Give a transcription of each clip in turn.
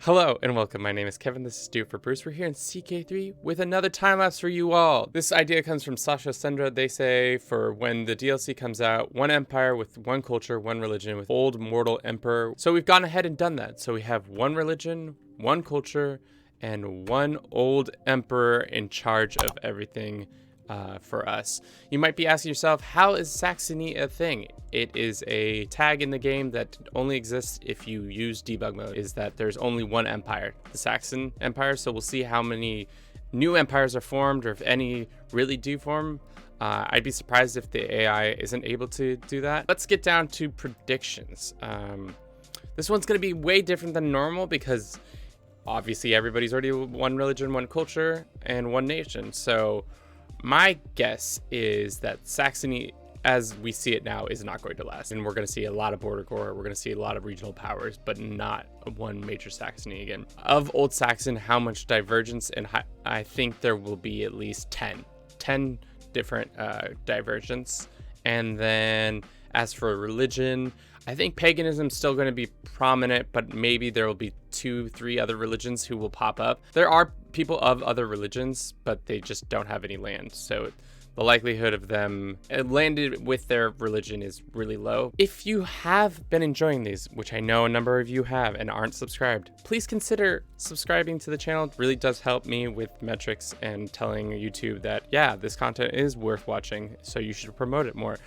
Hello and welcome. My name is Kevin. This is Stu for Bruce. We're here in CK3 with another time lapse for you all. This idea comes from Sasha Sendra. They say for when the DLC comes out, one empire with one culture, one religion with old mortal emperor. So we've gone ahead and done that. So we have one religion, one culture, and one old emperor in charge of everything for us. You might be asking yourself, how is Saxony a thing? It is a tag in the game that only exists if you use debug mode, is that there's only one empire, the Saxon Empire. So we'll see how many new empires are formed, or if any really do form. I'd be surprised if the AI isn't able to do that. Let's get down to predictions. This one's going to be way different than normal because obviously everybody's already one religion, one culture, and one nation. So my guess is that Saxony, as we see it now, is not going to last. And we're going to see a lot of border core. We're going to see a lot of regional powers, but not one major Saxony again. Of Old Saxon, how much divergence? And I think there will be at least 10 different divergence. And then as for religion, I think paganism is still going to be prominent, but maybe there will be 2-3 other religions who will pop up. There are people of other religions, but they just don't have any land. So the likelihood of them landed with their religion is really low. If you have been enjoying these, which I know a number of you have and aren't subscribed, please consider subscribing to the channel. It really does help me with metrics and telling YouTube that, yeah, this content is worth watching, so you should promote it more.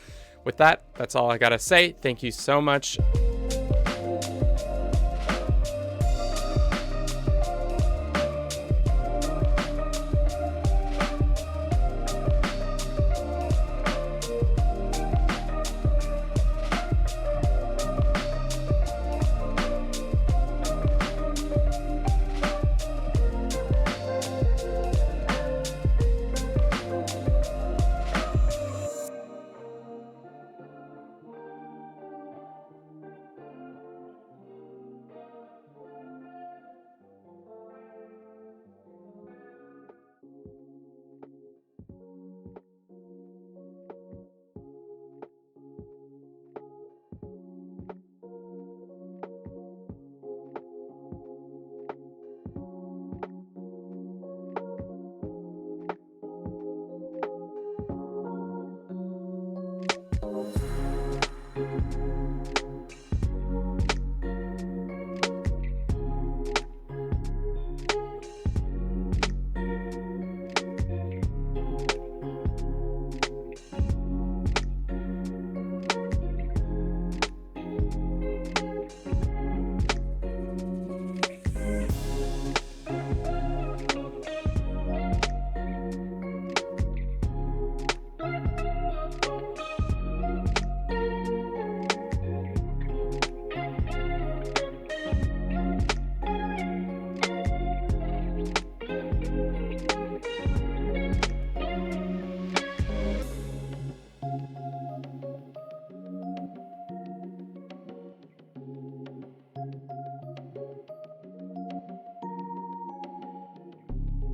With that, that's all I gotta say. Thank you so much.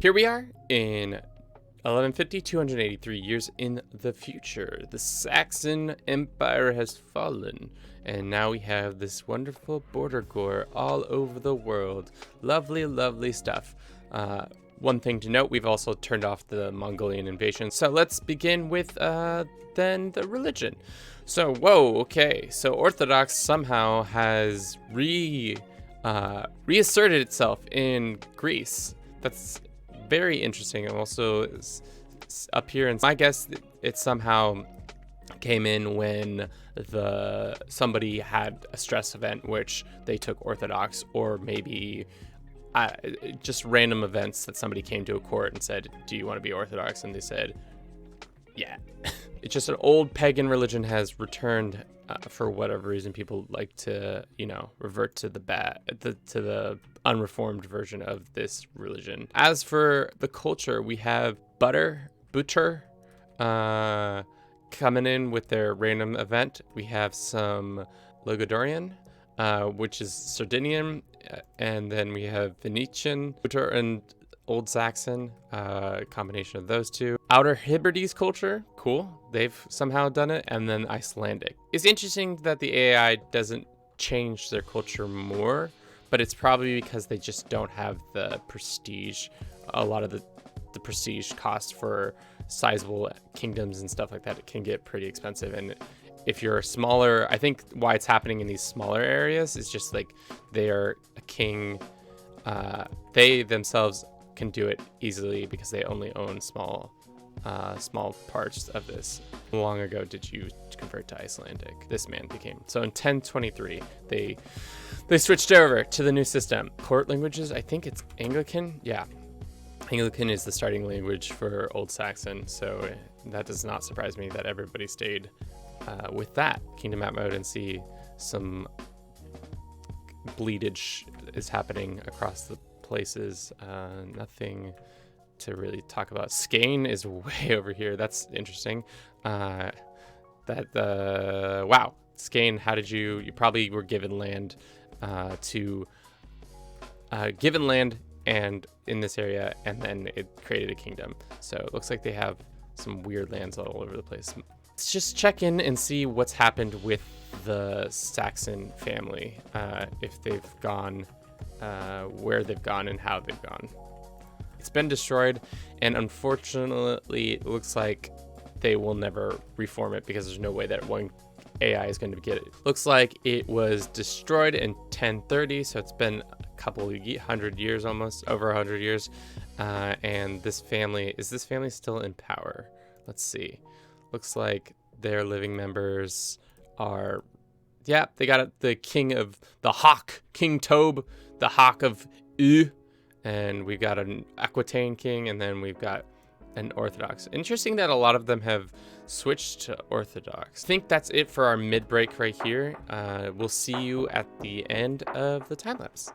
Here we are in 1150, 283 years in the future. The Saxon Empire has fallen, and now we have this wonderful border core all over the world. Lovely, lovely stuff. One thing to note, we've also turned off the Mongolian invasion. So let's begin with then the religion. So, whoa, okay. So Orthodox somehow has reasserted itself in Greece. That's very interesting. And also up here, and my guess it somehow came in when somebody had a stress event which they took Orthodox, or maybe just random events that somebody came to a court and said, do you want to be Orthodox? And they said, yeah. It's just an old pagan religion has returned for whatever reason. People like to, revert to the unreformed version of this religion. As for the culture, we have Butcher coming in with their random event. We have some Logodorian, which is Sardinian, and then we have Venetian, and Old Saxon, combination of those two. Outer Hebrides culture, cool. They've somehow done it. And then Icelandic. It's interesting that the AI doesn't change their culture more, but it's probably because they just don't have the prestige. A lot of the prestige cost for sizable kingdoms and stuff like that, it can get pretty expensive. And if you're smaller, I think why it's happening in these smaller areas is just like they're a king. They themselves can do it easily because they only own small parts of this. How long ago did you convert to Icelandic? This man became. So in 1023, they switched over to the new system. Court languages, I think it's Anglican. Yeah. Anglican is the starting language for Old Saxon, so that does not surprise me that everybody stayed with that. Kingdom map mode and see some bleedage is happening across the places. Nothing to really talk about. Skane is way over here. That's interesting. Wow, Skane, how did you probably were given land and in this area, and then it created a kingdom. So it looks like they have some weird lands all over the place. Let's just check in and see what's happened with the Saxon family, if they've gone, where they've gone and how they've gone. It's been destroyed, and unfortunately it looks like they will never reform it because there's no way that one AI is going to get it. Looks like it was destroyed in 1030, so it's been a couple of hundred years, almost over 100 years. And this family, is this family still in power? Let's see. Looks like their living members are, yeah, they got the king of the Hawk, King Tobe, the Hawk of U, and we've got an Aquitaine king, and then we've got an Orthodox. Interesting that a lot of them have switched to Orthodox. I think that's it for our mid break right here. We'll see you at the end of the time lapse.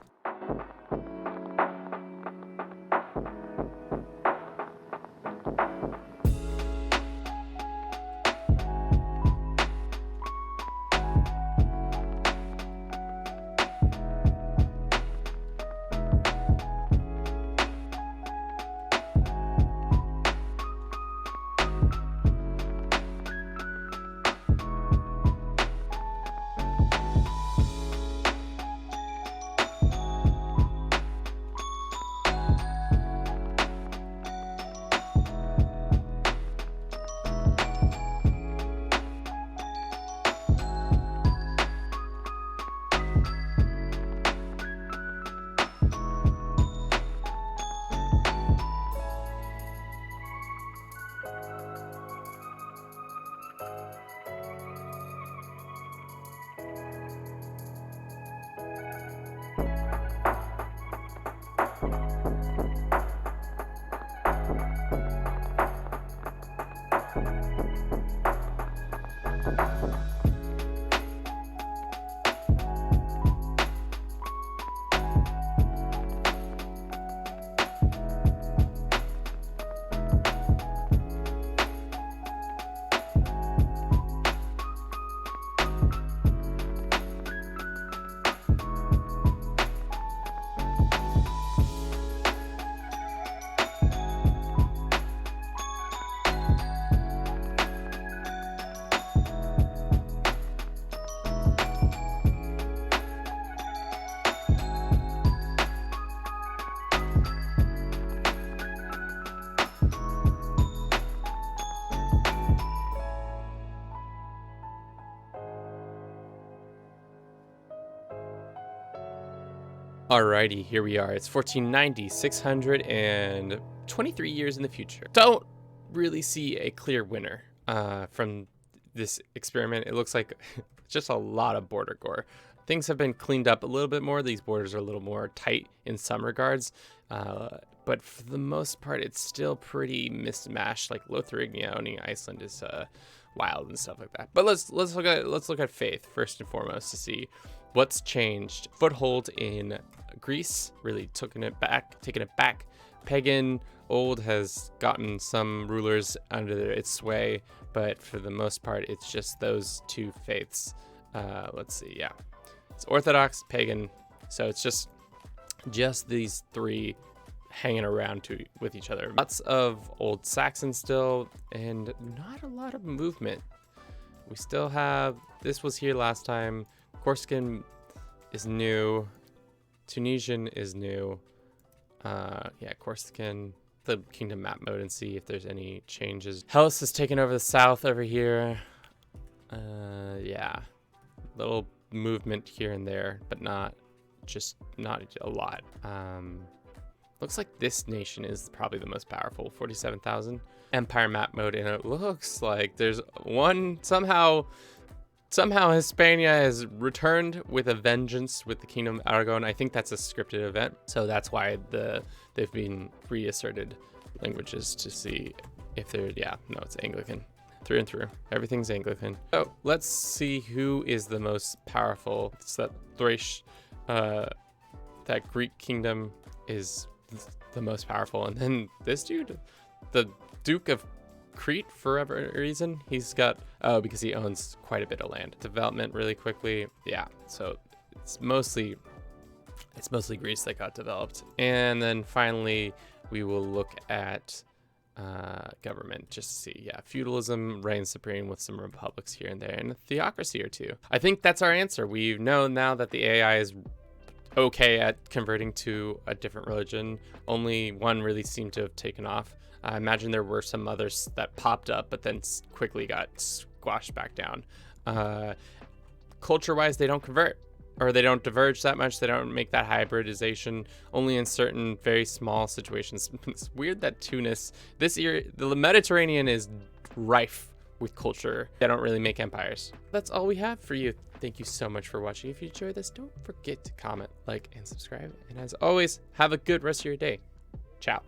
Alrighty, here we are. It's 1490, 623 years in the future. Don't really see a clear winner from this experiment. It looks like just a lot of border gore. Things have been cleaned up a little bit more. These borders are a little more tight in some regards, but for the most part, it's still pretty mismatched. Like Lotharingia owning Iceland is wild and stuff like that. But let's look at faith first and foremost to see what's changed. Foothold in Greece, really taking it back. Pagan old has gotten some rulers under its sway, but for the most part, it's just those two faiths. Let's see, yeah, it's Orthodox, Pagan, so it's just these three hanging around with each other. Lots of old Saxon still, and not a lot of movement. We still have, this was here last time. Corsican is new. Tunisian is new. Yeah, Corsican, the kingdom map mode and see if there's any changes. Hellas has taken over the south over here. Yeah, little movement here and there, but not a lot. Looks like this nation is probably the most powerful, 47,000. Empire map mode, and it looks like there's one somehow Hispania has returned with a vengeance with the Kingdom of Aragon. I think that's a scripted event, so that's why they've been reasserted languages to see if they're, yeah, no, it's Anglican through and through. Everything's Anglican. So let's see who is the most powerful. It's that Thrace, that Greek kingdom is the most powerful, and then this dude, the Duke of Crete, for whatever reason, he's got, oh, because he owns quite a bit of land. Development really quickly, yeah, so it's mostly Greece that got developed. And then finally we will look at government, just to see, yeah, feudalism reigns supreme with some republics here and there, and a theocracy or two. I think that's our answer. We know now that the AI is okay at converting to a different religion. Only one really seemed to have taken off. I imagine there were some others that popped up, but then quickly got squashed back down. Culture-wise, they don't convert, or they don't diverge that much. They don't make that hybridization, only in certain very small situations. It's weird that Tunis, this year, the Mediterranean is rife with culture. They don't really make empires. That's all we have for you. Thank you so much for watching. If you enjoyed this, don't forget to comment, like, and subscribe. And as always, have a good rest of your day. Ciao.